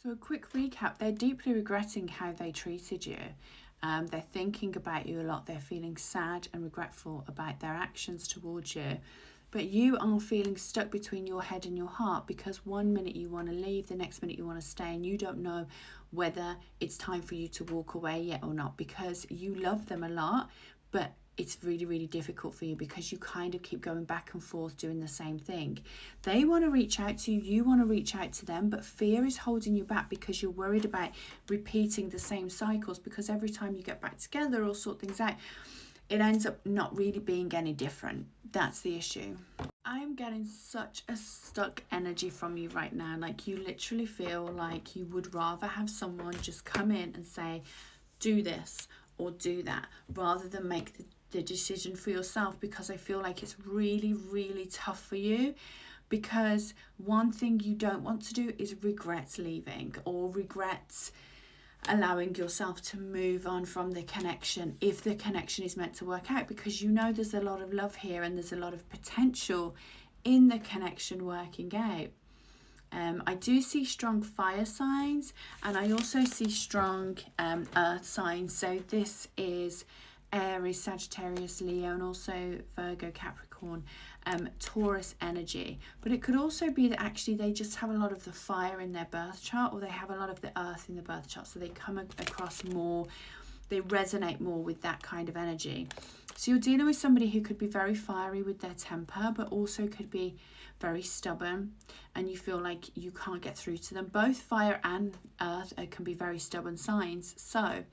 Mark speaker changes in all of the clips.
Speaker 1: So a quick recap, they're deeply regretting how they treated you. They're thinking about you a lot. They're feeling sad and regretful about their actions towards you. But you are feeling stuck between your head and your heart because one minute you want to leave, the next minute you want to stay, and you don't know whether it's time for you to walk away yet or not, because you love them a lot, but it's really, really difficult for you because you kind of keep going back and forth doing the same thing. They want to reach out to you, you want to reach out to them, but fear is holding you back because you're worried about repeating the same cycles, because every time you get back together or sort things out, it ends up not really being any different. That's the issue. I'm getting such a stuck energy from you right now. Like, you literally feel like you would rather have someone just come in and say, do this or do that, rather than make the decision for yourself, because I feel like it's really, really tough for you. Because one thing you don't want to do is regret leaving or regret allowing yourself to move on from the connection if the connection is meant to work out, because you know there's a lot of love here and there's a lot of potential in the connection working out. I do see strong fire signs, and I also see strong earth signs. So this is Aries, Sagittarius, Leo, and also Virgo, Capricorn, Taurus energy. But it could also be that actually they just have a lot of the fire in their birth chart, or they have a lot of the earth in the birth chart, so they come across more, they resonate more with that kind of energy. So you're dealing with somebody who could be very fiery with their temper, but also could be very stubborn, and you feel like you can't get through to them. Both fire and earth can be very stubborn signs. So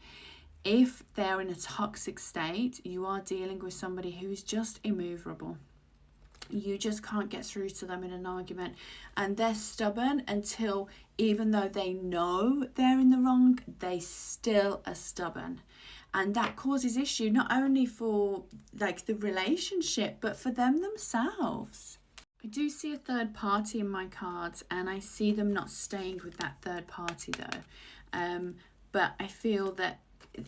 Speaker 1: if they're in a toxic state, you are dealing with somebody who is just immovable. You just can't get through to them in an argument, and they're stubborn until, even though they know they're in the wrong, they still are stubborn. And that causes issue not only for like the relationship, but for them themselves. I do see a third party in my cards, and I see them not staying with that third party though. But I feel that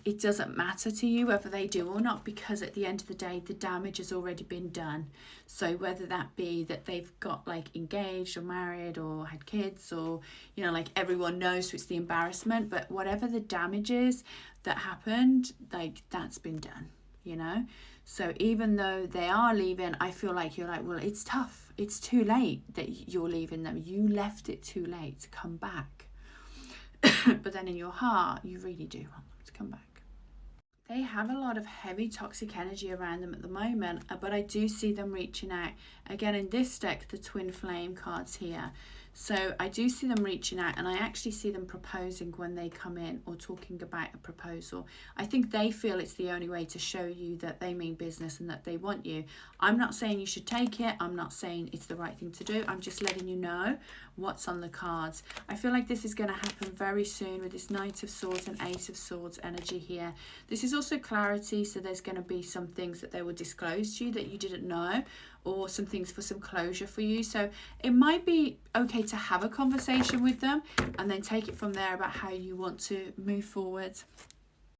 Speaker 1: it doesn't matter to you whether they do or not, because at the end of the day the damage has already been done. So whether that be that they've got like engaged or married or had kids, or you know, like everyone knows, so it's the embarrassment, but whatever the damage is that happened, like that's been done, you know. So even though they are leaving, I feel like you're like, well, it's tough, it's too late that you're leaving them, you left it too late to come back. But then in your heart you really do want them to come back. They have a lot of heavy toxic energy around them at the moment, but I do see them reaching out. Again, in this deck, the twin flame cards here. So I do see them reaching out, and I actually see them proposing when they come in, or talking about a proposal. I think they feel it's the only way to show you that they mean business and that they want you. I'm not saying you should take it. I'm not saying it's the right thing to do. I'm just letting you know what's on the cards. I feel like this is going to happen very soon with this Knight of Swords and Ace of Swords energy here. This is also clarity, so there's going to be some things that they will disclose to you that you didn't know, or some things for some closure for you. So it might be okay to have a conversation with them and then take it from there about how you want to move forward.